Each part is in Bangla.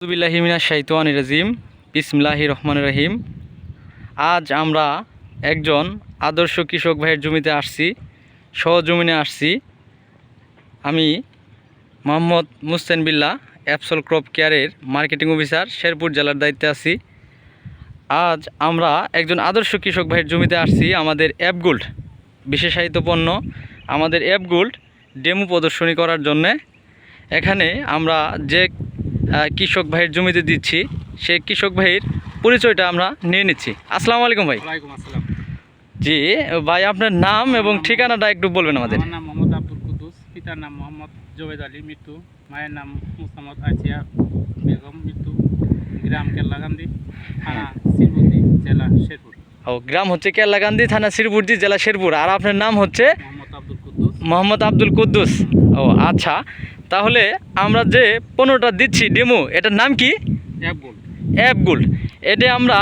আউযুবিল্লাহি মিনাশ শাইতানির রাজিম। বিসমিল্লাহির রহমানির রহিম। আজ আমরা একজন আদর্শ কৃষক ভাইয়ের জমিতে আসছি, সহজমিনে আসছি। আমি মোহাম্মদ মুহসেন বিল্লাহ, অ্যাপসল ক্রপ কেয়ারের মার্কেটিং অফিসার, শেরপুর জেলার দায়িত্বে আছি। আজ আমরা একজন আদর্শ কৃষক ভাইয়ের জমিতে আসছি আমাদের অ্যাপগোল্ড বিশেষায়িত পণ্য, আমাদের অ্যাপগোল্ড ডেমো প্রদর্শনী করার জন্যে। এখানে আমরা যে কৃষক ভাইয়ের জমিতে দিচ্ছি সেই কৃষক ভাইয়ের পরিচয়টা আমরা নিয়ে নিচ্ছি। আসসালামু আলাইকুম ভাই। ওয়ালাইকুম আসসালাম। জি ভাই, আপনার নাম এবং ঠিকানাটা একটু বলবেন আমাদের। আমার নাম মোহাম্মদ আব্দুল কুদ্দুস, পিতার নাম মোহাম্মদ জোবেদ আলী মৃত্যু, মায়ের নাম মুস্তামদ আসিয়া বেগম মৃত্যু, গ্রাম কেল্লাকান্দি, থানা শ্রীবতী, জেলা শেরপুর। ও, গ্রাম হচ্ছে কেল্লাকান্দি, থানা শ্রীপুরজি, জেলা শেরপুর। আর আপনার নাম হচ্ছে মোহাম্মদ আব্দুল কুদ্দুস। মোহাম্মদ আব্দুল কুদ্দুস। ও আচ্ছা, তাহলে আমরা যে পণ্যটা দিচ্ছি ডেমো, এটার নাম কি? অ্যাপগোল্ড। এটা আমরা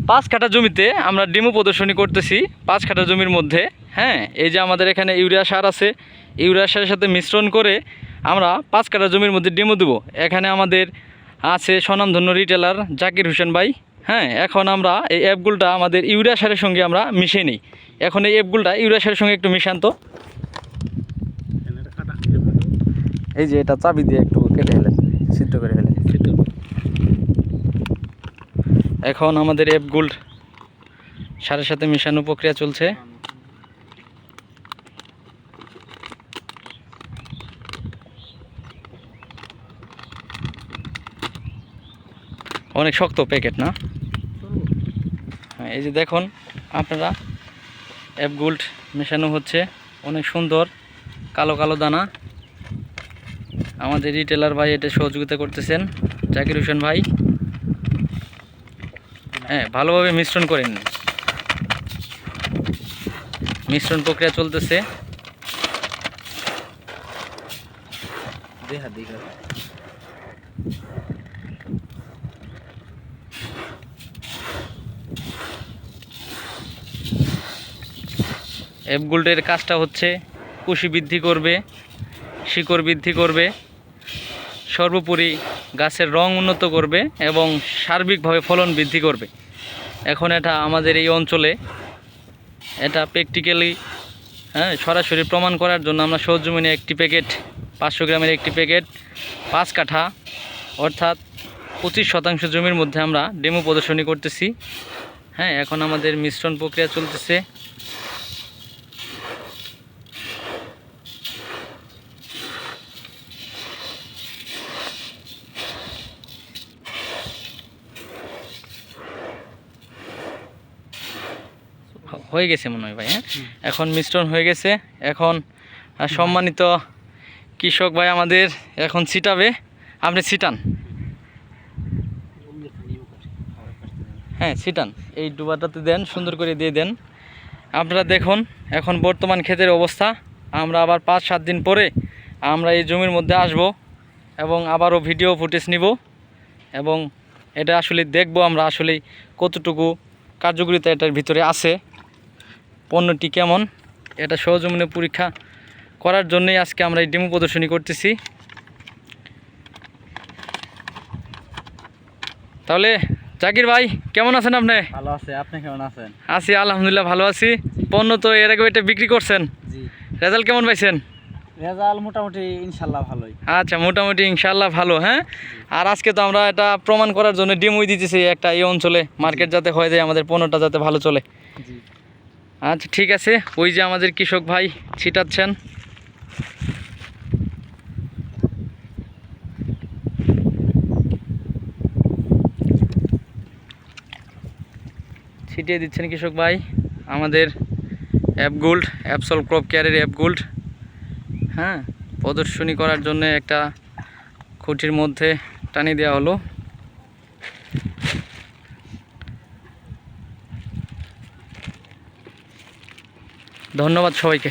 5 কাঠা জমিতে আমরা ডেমো প্রদর্শনী করতেছি। 5 কাঠা জমির মধ্যে, হ্যাঁ, এই যে আমাদের এখানে ইউরিয়া সার আছে, ইউরিয়া সারের সাথে মিশ্রণ করে আমরা 5 কাঠা জমির মধ্যে ডেমো দেবো। এখানে আমাদের আছে স্বনামধন্য রিটেলার জাকির হোসেন ভাই। হ্যাঁ, এখন আমরা এই অ্যাপগোল্ডটা আমাদের ইউরিয়া সারের সঙ্গে আমরা মিশিয়ে নিই। এখন এই অ্যাপগোল্ডটা ইউরিয়া সারের সঙ্গে একটু মিশান তো। এই যে এটা চাবি দিয়ে একটু কেটে ফেলেন, সিদ্ধ করে ফেলেন। এখন আমাদের অ্যাপগোল্ড সারের সাথে মিশানো প্রক্রিয়া চলছে। অনেক শক্ত প্যাকেট না? হ্যাঁ, এই যে দেখুন আপনারা, অ্যাপগোল্ড মেশানো হচ্ছে, অনেক সুন্দর কালো কালো দানা। আমাদের রিটেলার ভাই এটা সহযোগিতা করতেছেন, জাকির হোসেন ভাই। হ্যাঁ, ভালোভাবে মিশ্রণ করে নিন। মিশ্রণ প্রক্রিয়া চলতেছে। অ্যাপগোল্ডের কাজটা হচ্ছে কুশি বৃদ্ধি করবে, শিকড় বৃদ্ধি করবে, সর্বোপরি গাছের রং উন্নত করবে এবং সার্বিকভাবে ফলন বৃদ্ধি করবে। এখন এটা আমাদের এই অঞ্চলে এটা প্র্যাকটিক্যালি, হ্যাঁ, সরাসরি প্রমাণ করার জন্য আমরা সহজমিনে একটি প্যাকেট, 500 গ্রামের একটি প্যাকেট 5 কাঠা অর্থাৎ 25% জমির মধ্যে আমরা ডেমো প্রদর্শনী করতেছি। হ্যাঁ, এখন আমাদের মিশ্রণ প্রক্রিয়া চলতেছে। হয়ে গেছে মনে হয় ভাই। হ্যাঁ, এখন মিশ্রণ হয়ে গেছে। এখন সম্মানিত কৃষক ভাই আমাদের এখন ছিটাবে। আপনি ছিটান। হ্যাঁ, ছিটান, এই ডুবাটাতে দেন, সুন্দর করে দিয়ে দেন। আপনারা দেখুন এখন বর্তমান ক্ষেতের অবস্থা। আমরা আবার 5-7 দিন পরে আমরা এই জমির মধ্যে আসব এবং আবারও ভিডিও ফুটেজ নিব এবং এটা আসলে দেখব আমরা আসলে কতটুকু কার্যকারিতা এটার ভিতরে আছে, পণ্যটি কেমন। এটা সহজমিনে পরীক্ষা করার জন্যই আজকে আমরা এই ডেমো প্রদর্শনী করতেছি। তাহলে জাকির ভাই, কেমন আছেন আপনি? ভালো আছে, আপনি কেমন আছেন? আছি আলহামদুলিল্লাহ, ভালো আছি। পণ্য তো এর আগে এটা বিক্রি করছেন, জি। রেজাল্ট কেমন পাইছেন? রেজাল্ট মোটামুটি ইনশাল্লাহ ভালোই। আচ্ছা, মোটামুটি ইনশাল্লাহ ভালো। হ্যাঁ, আর আজকে তো আমরা এটা প্রমাণ করার জন্য ডেমোই দিতেছি একটা এই অঞ্চলে, মার্কেট যাতে হয়ে যায়, আমাদের পণ্যটা যাতে ভালো চলে। জি। আচ্ছা ঠিক আছে, ওই যে আমাদের কৃষক ভাই ছিটাচ্ছেন। ছিটিয়ে দিচ্ছেন কৃষক ভাই আমাদের অ্যাপগোল্ড, অ্যাপসল ক্রপ কেয়ারের অ্যাপগোল্ড। হ্যাঁ, প্রদর্শনী করার জন্য একটা খুঁটির মধ্যে টানিয়ে দেওয়া হলো। ধন্যবাদ সবাইকে।